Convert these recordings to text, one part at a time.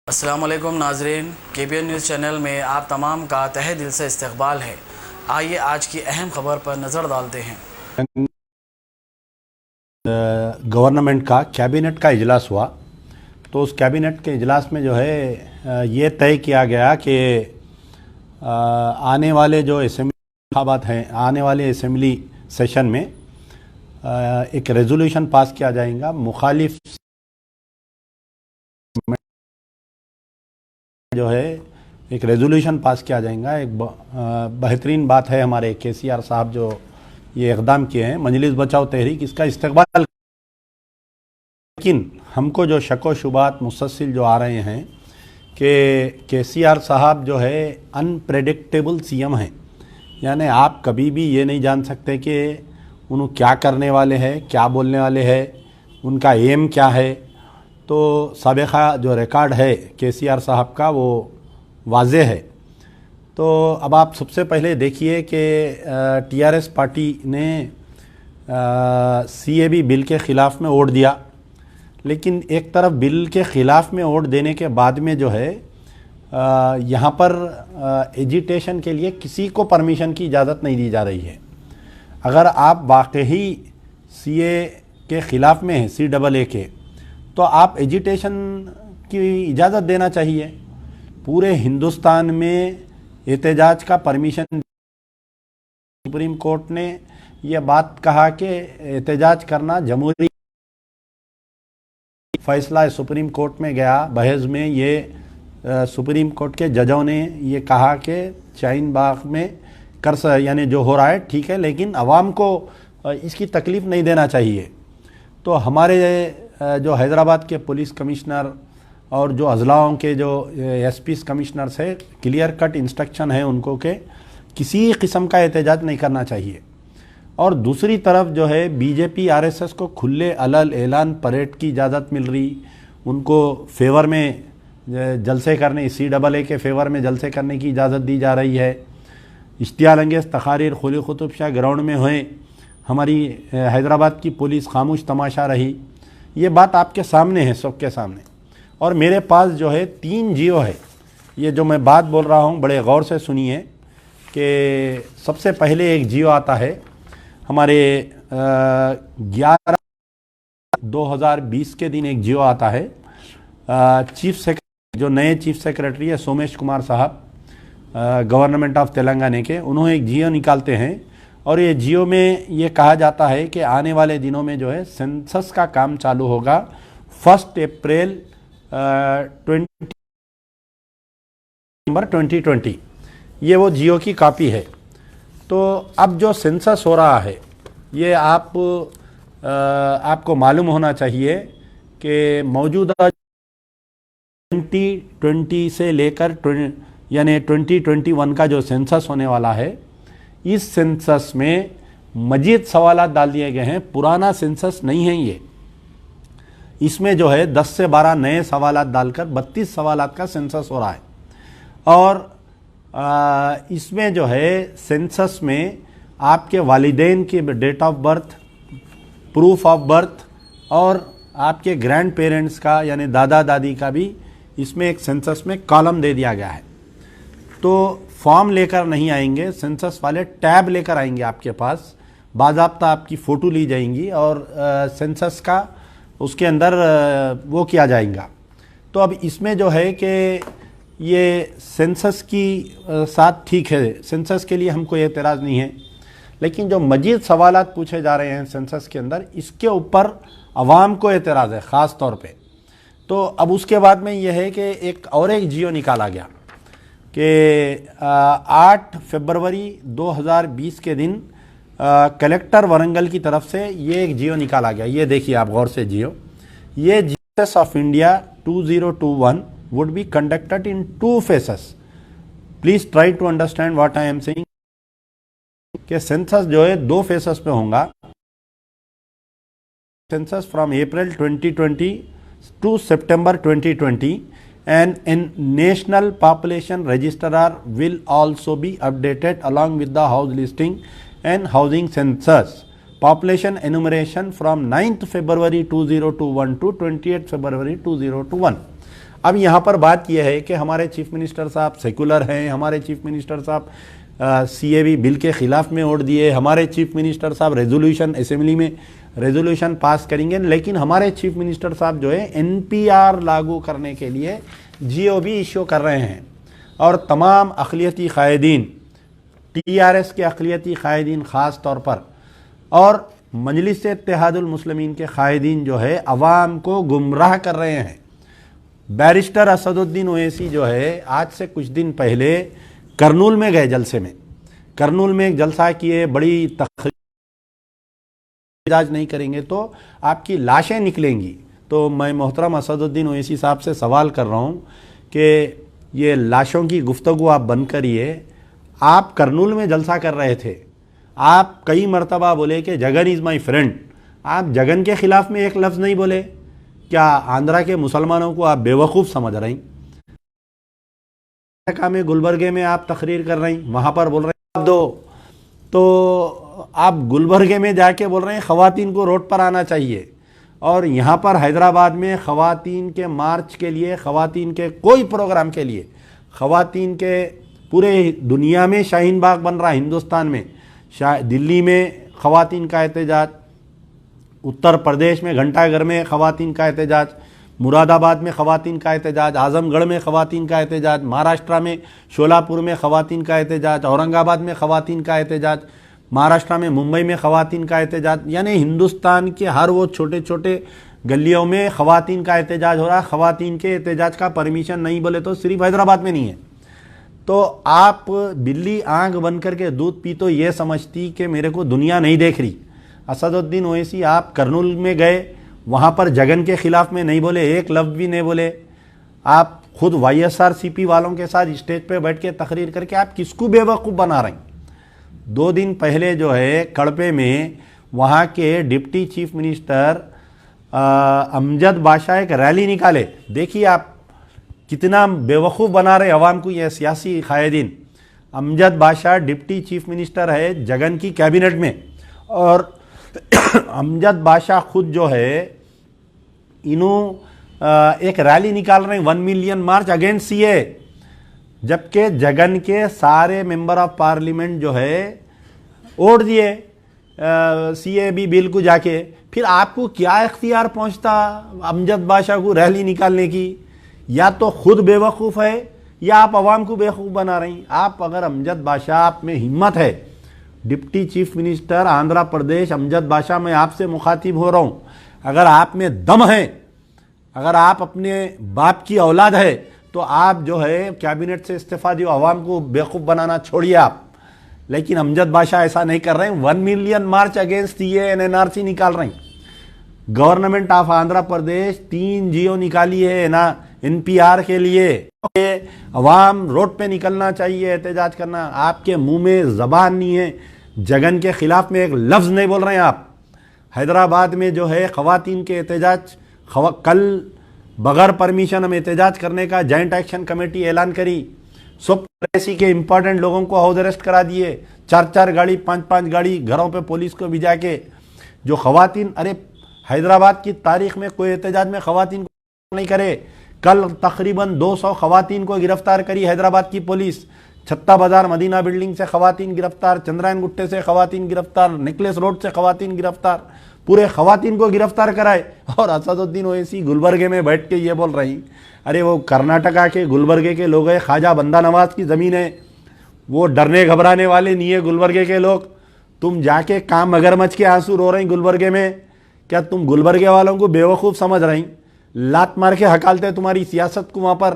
अस्सलामुअलैकुम नाजरीन, KPN news channel में आप तमाम का तहे दिल से इस्तकबाल है। आइए आज की अहम खबर पर नज़र डालते हैं। गवर्नमेंट का कैबिनेट का इजलास हुआ, तो उस कैबिनेट के इजलास में जो है ये तय किया गया कि आने वाले जो असेंबली इंतखाबात हैं, आने वाले असेंबली सेशन में एक रेजोल्यूशन पास किया जाएगा। मुखालिफ जो है एक रेजोल्यूशन पास किया जाएगा। एक बेहतरीन बात है, हमारे KCR साहब जो ये इक़दाम किए हैं, मजलिस बचाओ तहरीक इसका इस्तकबाल। लेकिन हमको जो शक व शुबात मुसलसिल जो आ रहे हैं कि KCR साहब जो है अनप्रेडिक्टेबल CM हैं, यानी आप कभी भी ये नहीं जान सकते कि उन्होंने क्या करने वाले हैं, क्या बोलने वाले हैं, उनका एम क्या है। तो साबिक़ा जो रिकॉर्ड है KCR साहब का वो वाज़े है। तो अब आप सबसे पहले देखिए कि TRS पार्टी ने CAB बिल के ख़िलाफ़ में वोट दिया, लेकिन एक तरफ बिल के ख़िलाफ़ में वोट देने के बाद में जो है यहाँ पर एजिटेशन के लिए किसी को परमिशन की इजाज़त नहीं दी जा रही है। अगर आप वाकई CA के ख़िलाफ़ में हैं, CAA के, तो आप एजिटेशन की इजाज़त देना चाहिए। पूरे हिंदुस्तान में एहतजाज का परमिशन, सुप्रीम कोर्ट ने यह बात कहा कि एहतजाज करना जमहूरी फैसला सुप्रीम कोर्ट में गया। बहस में ये सुप्रीम कोर्ट के जजों ने ये कहा कि शाहीन बाग में यानी जो हो रहा है ठीक है, लेकिन आवाम को इसकी तकलीफ़ नहीं देना चाहिए। तो हमारे जो हैदराबाद के पुलिस कमिश्नर और जो अजलाओं के जो SP कमिश्नर्स है, क्लियर कट इंस्ट्रक्शन है उनको कि किसी किस्म का एहतजाज नहीं करना चाहिए। और दूसरी तरफ जो है BJP RSS को खुले अलल ऐलान परेड की इजाज़त मिल रही, उनको फेवर में जलसे करने, CAA के फेवर में जलसे करने की इजाज़त दी जा रही है। इश्तियाल अंगेज़ तकारीर खुली कुतुब शाह ग्राउंड में हुए, हमारी हैदराबाद की पुलिस खामोश तमाशा रही। ये बात आपके सामने है, सबके सामने। और मेरे पास जो है 3 जियो है। ये जो मैं बात बोल रहा हूँ बड़े गौर से सुनिए कि सबसे पहले एक जियो आता है हमारे 11/2020 के दिन एक जियो आता है। चीफ सेक्रेटरी जो नए चीफ सेक्रेटरी है सोमेश कुमार साहब, गवर्नमेंट ऑफ तेलंगाना के, उन्होंने एक जियो निकालते हैं। और ये जियो में ये कहा जाता है कि आने वाले दिनों में जो है सेंसस का काम चालू होगा 1 अप्रैल 2020। ये वो जियो की कॉपी है। तो अब जो सेंसस हो रहा है ये आपको मालूम होना चाहिए कि मौजूदा 2020 से लेकर यानी 2021 का जो सेंसस होने वाला है, इस सेंसस में मजीद सवालात डाल दिए गए हैं। पुराना सेंसस नहीं है ये। इसमें जो है 10 से 12 नए सवालात डालकर 32 सवालात का सेंसस हो रहा है। और इसमें जो है सेंसस में आपके वालिदैन की date of birth, proof of birth और आपके ग्रैंड पेरेंट्स का यानी दादा दादी का भी इसमें एक सेंसस में कॉलम दे दिया गया है। तो फॉर्म लेकर नहीं आएंगे, सेंसस वाले टैब लेकर आएंगे आपके पास, बाज़ाब्ता आपकी फ़ोटो ली जाएंगी और सेंसस का उसके अंदर वो किया जाएगा। तो अब इसमें जो है कि ये सेंसस की साथ ठीक है, सेंसस के लिए हमको ये एतराज़ नहीं है, लेकिन जो मजीद सवालात पूछे जा रहे हैं सेंसस के अंदर, इसके ऊपर अवाम को एतराज़ है ख़ास तौर पे। तो अब उसके बाद में ये है कि एक जियो निकाला गया कि 8 फरवरी 2020 के दिन कलेक्टर वरंगल की तरफ से ये एक जियो निकाला गया। ये देखिए आप गौर से जियो, ये census of India 2021 would be conducted in 2 phases. Please try to understand what I am saying. कि सेंसस जो है 2 फेसेस पे होगा। Census from April 2020 to September 2020 and a national population registrar will also be updated along with the house listing and housing census. Population enumeration from 9th February 2021 to 28th February 2021. अब यहाँ पर बात यह है कि हमारे चीफ मिनिस्टर साहब secular हैं, हमारे चीफ मिनिस्टर साहब CAB बिल के ख़िलाफ़ में वोट दिए, हमारे चीफ मिनिस्टर साहब रेजोल्यूशन असेंबली में रेजोल्यूशन पास करेंगे, लेकिन हमारे चीफ मिनिस्टर साहब जो है NPR लागू करने के लिए GOB इश्यू कर रहे हैं। और तमाम अक़लियती क़ायदीन, TRS के अक़लियती क़ायदीन ख़ास तौर पर और मजलिस इत्तेहादुल मुस्लिमीन के क़ायदीन जो है अवाम को गुमराह कर रहे हैं। बैरिस्टर असदुद्दीन ओवैसी जो है आज से कुछ दिन पहले करनूल में गए जलसे में, करनूल में एक जलसा किए, बड़ी तकरीर नहीं करेंगे तो आपकी लाशें निकलेंगी। तो मैं मोहतरम असदुद्दीन ओवैसी साहब से सवाल कर रहा हूँ कि ये लाशों की गुफ्तगू आप बंद करिए। आप करनूल में जलसा कर रहे थे, आप कई मरतबा बोले कि जगन इज़ माई फ्रेंड, आप जगन के ख़िलाफ़ में एक लफ्ज़ नहीं बोले। क्या आंध्रा के मुसलमानों को आप बेवकूफ़ समझ रही? में गुलबर्गे में आप तकरीर कर रही, वहाँ पर बोल रहे हैं आप दो, तो आप गुलबर्गे में जाके बोल रहे हैं ख़वातीन को रोड पर आना चाहिए, और यहाँ पर हैदराबाद में ख़वातीन के मार्च के लिए, ख़वातीन के कोई प्रोग्राम के लिए, ख़वातीन के पूरे दुनिया में शाहीन बाग बन रहा है, हिंदुस्तान में दिल्ली में ख़वातीन का एहतजाज, उत्तर प्रदेश में घंटाघर में ख़वातीन का एहतजाज, मुरादाबाद में ख़वातीन का एहतजाज, आज़मगढ़ में ख़वातीन का एहतजाज, महाराष्ट्र में शोलापुर में ख़वातीन का एहतजाज, औरंगाबाद में ख़वातीन का एहतजाज, महाराष्ट्र में मुंबई में ख़वातीन का एहतजाज, यानी हिंदुस्तान के हर वो छोटे छोटे गलियों में ख़वातीन का एहतजाज हो रहा है। ख़वातीन के एहतजाज का परमिशन नहीं बोले तो सिर्फ हैदराबाद में नहीं है। तो आप बिल्ली आंख बंद करके दूध पी तो ये समझती कि मेरे को दुनिया नहीं देख रही। असदुद्दीन ओवैसी आप करनूल में गए, वहाँ पर जगन के ख़िलाफ़ में नहीं बोले, एक लफ्ज़ भी नहीं बोले। आप खुद YSRCP वालों के साथ स्टेज पे बैठ के तकरीर करके आप किसको बेवकूफ़ बना रही? 2 दिन पहले जो है कड़पे में वहाँ के डिप्टी चीफ मिनिस्टर अमजद बादशाह एक रैली निकाले। देखिए आप कितना बेवकूफ़ बना रहे अवाम को ये सियासी क़ायदीन। अमजद बादशाह डिप्टी चीफ मिनिस्टर है जगन की कैबिनेट में, और अमजद बादशाह खुद जो है एक रैली निकाल रहे हैं 1 मिलियन मार्च अगेंस्ट CA, जबकि जगन के सारे मेंबर ऑफ पार्लियामेंट जो है वोट दिए CAB बिल को जाके। फिर आपको क्या इख्तियार पहुंचता अमजद बादशाह को रैली निकालने की? या तो खुद बेवकूफ़ है या आप अवाम को बेवकूफ़ बना रही। आप अगर अमजद बादशाह आप में हिम्मत है, deputy chief minister Andhra Pradesh Amjad बादशाह, मैं आपसे मुखातिब हो रहा हूँ, अगर आप में दम है, अगर आप अपने बाप की औलाद है, तो आप जो है कैबिनेट से इस्तीफा दियो, अवाम को बेवकूफ़ बनाना छोड़िए आप। लेकिन अमजद बादशाह ऐसा नहीं कर रहे हैं। 1 million March against CA and NRC निकाल रहे हैं। Government of Andhra Pradesh 3 GO निकाली है ना NPR के लिए। अवाम रोड पे निकलना चाहिए, एहतजाज करना। आपके मुंह में ज़बान नहीं है, जगन के ख़िलाफ़ में एक लफ्ज़ नहीं बोल रहे हैं आप। हैदराबाद में जो है ख़वातीन के एहतजाज, कल बग़ैर परमिशन हम एहतजाज करने का जॉइंट एक्शन कमेटी ऐलान करी। सब ऐसी के इम्पॉर्टेंट लोगों को हाउस अरेस्ट करा दिए, 4-4 गाड़ी 5-5 गाड़ी घरों पे पुलिस को भिजा के। जो ख़वातीन, अरे हैदराबाद की तारीख़ में कोई एहतजाज में ख़वातीन को नहीं करे। कल तकरीबन 200 ख़वातीन को गिरफ़्तार करी हैदराबाद की पुलिस। छत्ता बाज़ार मदीना बिल्डिंग से ख़वातीन गिरफ़्तार, चंद्रायन गुट्टे से ख़वातीन गिरफ़्तार, नेकलेस रोड से ख़वातीन गिरफ़्तार, पूरे ख़वातीन को गिरफ़्तार कराए। और असदुद्दीन ओवैसी गुलबर्गे में बैठ के ये बोल रही, अरे वो कर्नाटका के गुलबर्गे के लोग हैं, ख्वाजा बंदा नवाज़ की ज़मीन है, वो डरने घबराने वाले नहीं है गुलबर्गे के लोग। तुम जाके काम मगरमच्छ के आंसू रो रही गुलबर्गे में। क्या तुम गुलबर्गे वालों को बेवकूफ़ समझ रही? लात मार के हकालते तुम्हारी सियासत को वहाँ पर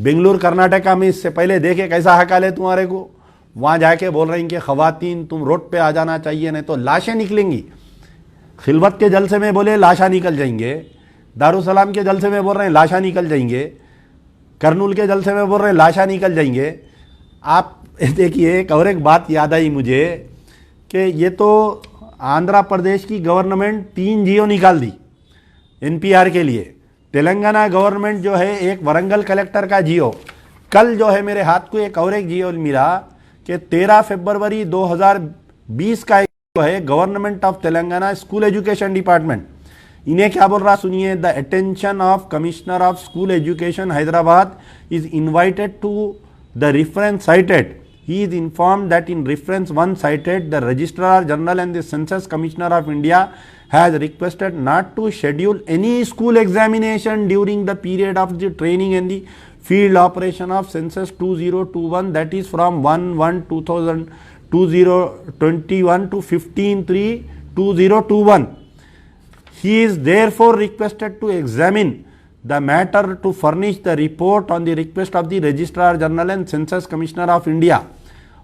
बेंगलुरु कर्नाटका में। इससे पहले देखे कैसा हकाले तुम्हारे को। वहाँ जाके बोल रही कि ख़वातीन तुम रोड पे आ जाना चाहिए, नहीं तो लाशें निकलेंगी। खिलवत के जलसे में बोले लाशा निकल जाएंगे, दारुसलाम के जलसे में बोल रहे हैं लाशा निकल जाएंगे, करनूल के जलसे में बोल रहे हैं लाशा निकल जाएंगे। आप देखिए एक बात याद आई मुझे कि ये तो आंध्र प्रदेश की गवर्नमेंट 3 GO निकाल दी NPR के लिए। तेलंगाना गवर्नमेंट जो है एक वरंगल कलेक्टर का GO, कल जो है मेरे हाथ को एक GO मिला कि 13 फरवरी 2020 का जो है government of Telangana school education department, इन्हें क्या बोल रहा सुनिए, the attention of commissioner of school education Hyderabad is invited to the reference cited. He is informed that in reference 1 cited, the Registrar General and the Census Commissioner of India has requested not to schedule any school examination during the period of the training and the field operation of Census 2021, that is from 1/1/2021 to 15/3/2021. He is therefore requested to examine the matter to furnish the report on the request of the Registrar General and Census Commissioner of India.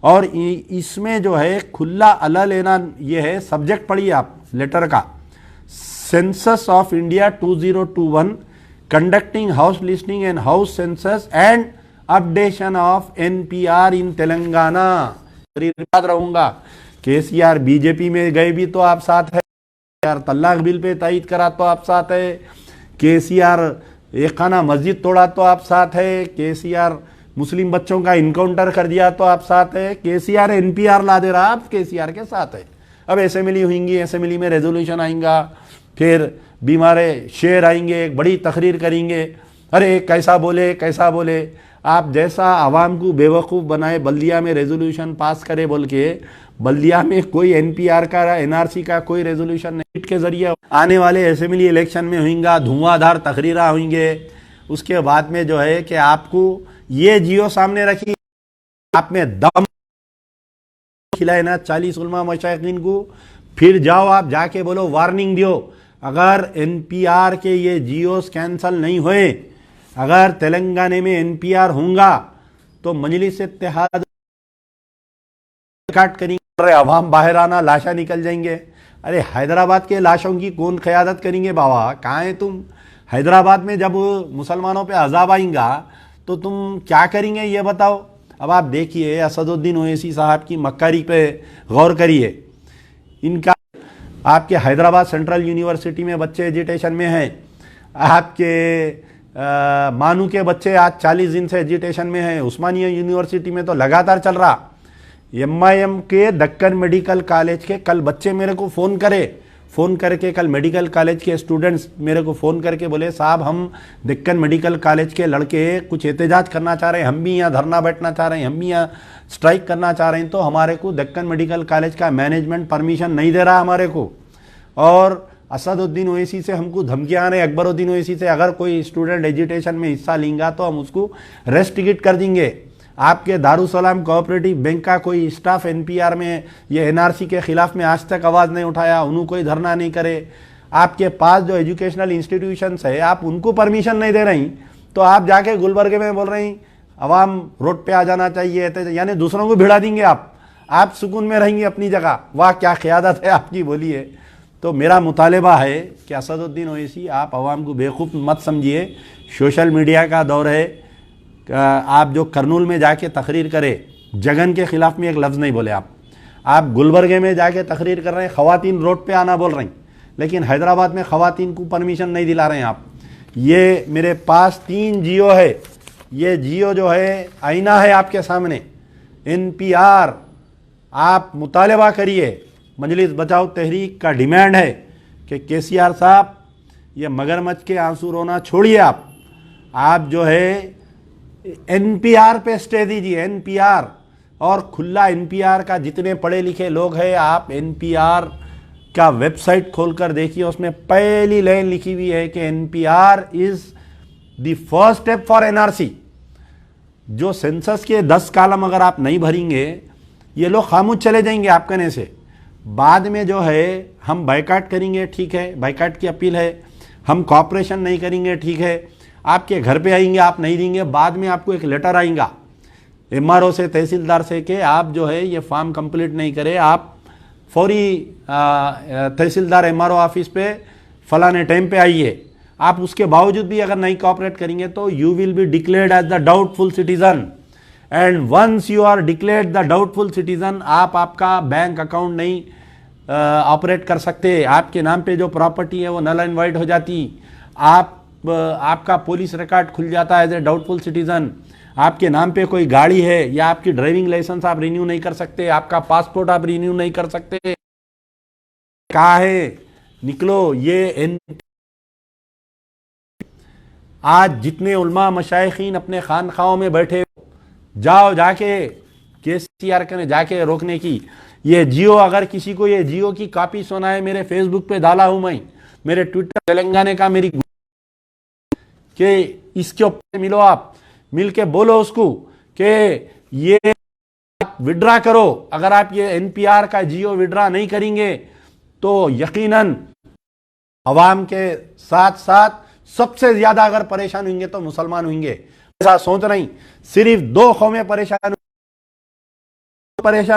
और इसमें जो है खुला अला लेना ये है, subject पढ़िए आप लेटर का, census of India 2021 conducting house listing and house census and updation of NPR in Telangana. याद रहूंगा, केसीआर बीजेपी में गए भी तो आप साथ है, यार तलाक बिल पे तायद करा तो आप साथ है, केसीआर एक खाना मस्जिद तोड़ा तो आप साथ है, केसीआर मुस्लिम बच्चों का इनकाउंटर कर दिया तो आप साथ है, केसीआर एनपीआर ला दे रहा, आप केसीआर के साथ है. अब असेंबली होंगी, असेंबली में रेजोल्यूशन आएगा, फिर बीमारे शेर आएंगे, एक बड़ी तकरीर करेंगे, अरे कैसा बोले कैसा बोले. आप जैसा आवाम को बेवकूफ़ बनाए, बल्दिया में रेजोल्यूशन पास करे बोल के, बल्दिया में कोई एनपीआर का एनआरसी का कोई रेजोल्यूशन नहीं के जरिए आने वाले असेंबली इलेक्शन में होंगे, धुआंधार तकरीरा होंगे. उसके बाद में जो है कि आपको ये जियो सामने रखी, आप में दम खिलाए ना 40 उलमा मशाइखीन को, फिर जाओ आप जाके बोलो वार्निंग दियो, अगर एनपीआर के ये जियोस कैंसल नहीं हुए, अगर तेलंगाना में एनपीआर होगा तो मजलिस इत्तेहाद काट करेंगे, अवाम बाहर आना, लाशा निकल जाएंगे. अरे हैदराबाद के लाशों की कौन क़यादत करेंगे बाबा, कहाँ है तुम. हैदराबाद में जब मुसलमानों पे अजाब आएगा तो तुम क्या करेंगे ये बताओ. अब आप देखिए असदुद्दीन ओवैसी साहब की मक्कारी पे गौर करिए. इनका आपके हैदराबाद सेंट्रल यूनिवर्सिटी में बच्चे एजुटेशन में हैं, आपके मानू के बच्चे आज 40 दिन से एजुटेशन में हैं, उस्मानिया यूनिवर्सिटी में तो लगातार चल रहा. एमआईएम के दक्कन मेडिकल कॉलेज के कल बच्चे मेरे को फ़ोन करके कल मेडिकल कॉलेज के स्टूडेंट्स मेरे को फ़ोन करके बोले, साहब हम दक्कन मेडिकल कॉलेज के लड़के कुछ एहतजाज करना चाह रहे हैं, हम भी यहाँ धरना बैठना चाह रहे हैं, हम भी यहाँ स्ट्राइक करना चाह रहे हैं, तो हमारे को दक्कन मेडिकल कॉलेज का मैनेजमेंट परमिशन नहीं दे रहा हमारे को, और असदुद्दीन ओवैसी से हमको धमकियाँ आ रही, अकबरुद्दीन ओवैसी से अगर कोई स्टूडेंट एजुटेशन में हिस्सा लेंगे तो हम उसको रेस्ट्रिक्ट कर देंगे. आपके दारुसलाम कोऑपरेटिव बैंक का कोई स्टाफ एनपीआर में ये एनआरसी के खिलाफ में आज तक आवाज़ नहीं उठाया, उन्होंने कोई धरना नहीं करे. आपके पास जो एजुकेशनल इंस्टीट्यूशंस है आप उनको परमिशन नहीं दे रही, तो आप जाके गुलबर्ग में बोल रही अवाम रोड पे आ जाना चाहिए, यानी दूसरों को भिड़ा देंगे आप सुकून में रहेंगे अपनी जगह. वाह क्या क़यादत है आपकी, बोलिए. तो मेरा मुतालबा है कि असदुद्दीन ओवैसी आप आवाम को बेवकूफ़ मत समझिए, सोशल मीडिया का दौर है. आप जो करनूल में जाके तकरीर करे, जगन के ख़िलाफ़ में एक लफ्ज़ नहीं बोले आप गुलबर्गे में जाके तकरीर कर रहे हैं, ख़वातीन रोड पे आना बोल रही, लेकिन हैदराबाद में ख़वातीन को परमिशन नहीं दिला रहे हैं आप. ये मेरे पास 3 जियो है, ये जियो जो है आईना है आपके सामने. एनपीआर आप मुतालबा करिए, मजलिस बचाओ तहरीक का डिमांड है कि केसीआर साहब ये मगरमच्छ के आंसू रोना छोड़िए, आप जो है एनपीआर पे स्टे दीजिए. एनपीआर और खुला एनपीआर का जितने पढ़े लिखे लोग हैं, आप एनपीआर का वेबसाइट खोलकर देखिए, उसमें पहली लाइन लिखी हुई है कि NPR is the first step for NRC. जो सेंसस के 10 कॉलम अगर आप नहीं भरेंगे, ये लोग खामोश चले जाएंगे आप कहने से. बाद में जो है हम बाइकाट करेंगे, ठीक है, बाइकाट की अपील है, हम कॉपरेशन नहीं करेंगे, ठीक है, आपके घर पे आएंगे, आप नहीं देंगे, बाद में आपको एक लेटर आएगा एमआरओ से, तहसीलदार से, कि आप जो है ये फॉर्म कंप्लीट नहीं करे, आप फौरी तहसीलदार एमआरओ ऑफिस पे फलाने टाइम पे आइए. आप उसके बावजूद भी अगर नहीं कोऑपरेट करेंगे तो you will be declared as the doubtful citizen. And once you are declared the doubtful citizen, आपका बैंक अकाउंट नहीं ऑपरेट कर सकते, आपके नाम पे जो प्रॉपर्टी है वो नल एंड वाइड हो जाती, आपका पुलिस रिकॉर्ड खुल जाता है एज ए डाउटफुल सिटीजन. आपके नाम पे कोई गाड़ी है या आपकी ड्राइविंग लाइसेंस आप रिन्यू नहीं कर सकते, आपका पासपोर्ट आप रिन्यू नहीं कर सकते. कहाँ है, निकलो. ये आज जितने उलमा मशाइखीन अपने खानखाओं में बैठे, जाओ जाके केसीआर के जाके रोकने की। ये जियो, अगर किसी को ये जियो की कॉपी सुना है, मेरे फेसबुक पे डाला हूं मैं, मेरे ट्विटर तेलंगाना का मेरी कि इसके ऊपर मिलो, आप मिल के बोलो उसको कि ये विड्रा करो। अगर आप ये एनपीआर का जियो विड्रा नहीं करेंगे तो यकीनन अवाम के साथ साथ सबसे ज्यादा अगर परेशान होंगे तो मुसलमान होंगे। ऐसा सोच नहीं, सिर्फ 2 कौमें परेशान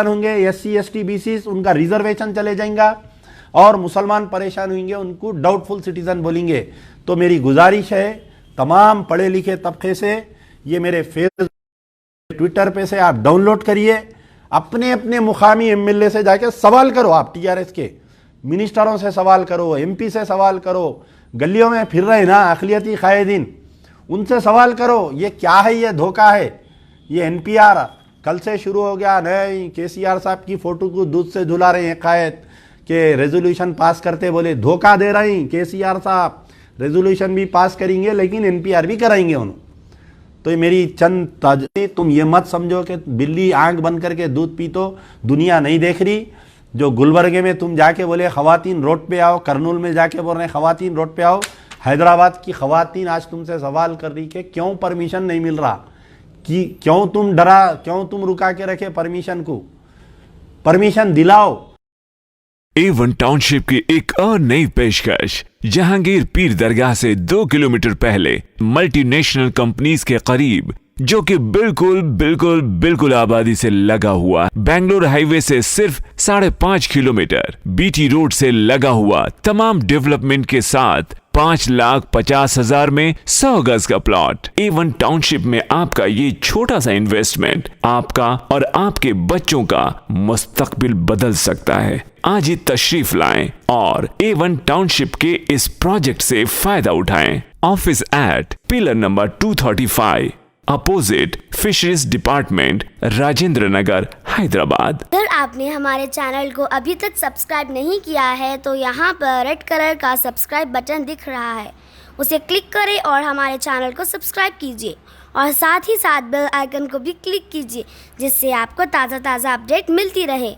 होंगे, एससी एसटी बीसी, उनका रिजर्वेशन चले जाएगा, और मुसलमान परेशान होंगे, उनको डाउटफुल सिटीजन बोलेंगे। तो मेरी गुजारिश है तमाम पढ़े लिखे तबके से, ये मेरे फेसबुक ट्विटर पे से आप डाउनलोड करिए, अपने अपने मुकामी एमएलए से जाके सवाल करो, आप टीआरएस के मिनिस्टरों से सवाल करो, एमपी से सवाल करो, गलियों में फिर रहे ना अखिलियती कायदीन, उनसे सवाल करो ये क्या है, ये धोखा है। ये एनपीआर कल से शुरू हो गया, नहीं केसीआर साहब की फोटो को दूध से धुला रहे हैं कायद के रेजोल्यूशन पास करते, बोले धोखा दे रहे हैं केसीआर साहब, रेजोल्यूशन भी पास करेंगे लेकिन एनपीआर भी कराएंगे उन्होंने। तो ये मेरी चंद ताजी, तुम ये मत समझो कि बिल्ली आंख बंद करके दूध पी तो दुनिया नहीं देख रही। जो गुलबर्गे में तुम जाके बोले खवातीन रोड पे आओ, करनूल में जाके बोल रहे हैं खवातीन रोड पे आओ, हैदराबाद की खवातीन आज तुमसे सवाल कर रही कि क्यों परमिशन नहीं मिल रहा, कि क्यों तुम डरा, क्यों तुम रुका के रखे परमिशन को, परमिशन दिलाओ। A1 टाउनशिप की एक और नई पेशकश, जहांगीर पीर दरगाह से 2 किलोमीटर पहले मल्टीनेशनल कंपनीज के करीब, जो कि बिल्कुल आबादी से लगा हुआ, बेंगलोर हाईवे से सिर्फ 5.5 किलोमीटर, बीटी रोड से लगा हुआ, तमाम डेवलपमेंट के साथ 5,50,000 में 100 गज का प्लॉट। A1 टाउनशिप में आपका ये छोटा सा इन्वेस्टमेंट आपका और आपके बच्चों का मुस्तकबिल बदल सकता है। आज ही तशरीफ लाएं और A1 टाउनशिप के इस प्रोजेक्ट से फायदा उठाएं। Office at pillar number 235 opposite fisheries department, Rajendra Nagar, Hyderabad. अगर आपने हमारे चैनल को अभी तक सब्सक्राइब नहीं किया है तो यहाँ पर रेड कलर का सब्सक्राइब बटन दिख रहा है, उसे क्लिक करें और हमारे चैनल को सब्सक्राइब कीजिए, और साथ ही साथ बेल आइकन को भी क्लिक कीजिए, जिससे आपको ताज़ा अपडेट मिलती रहे।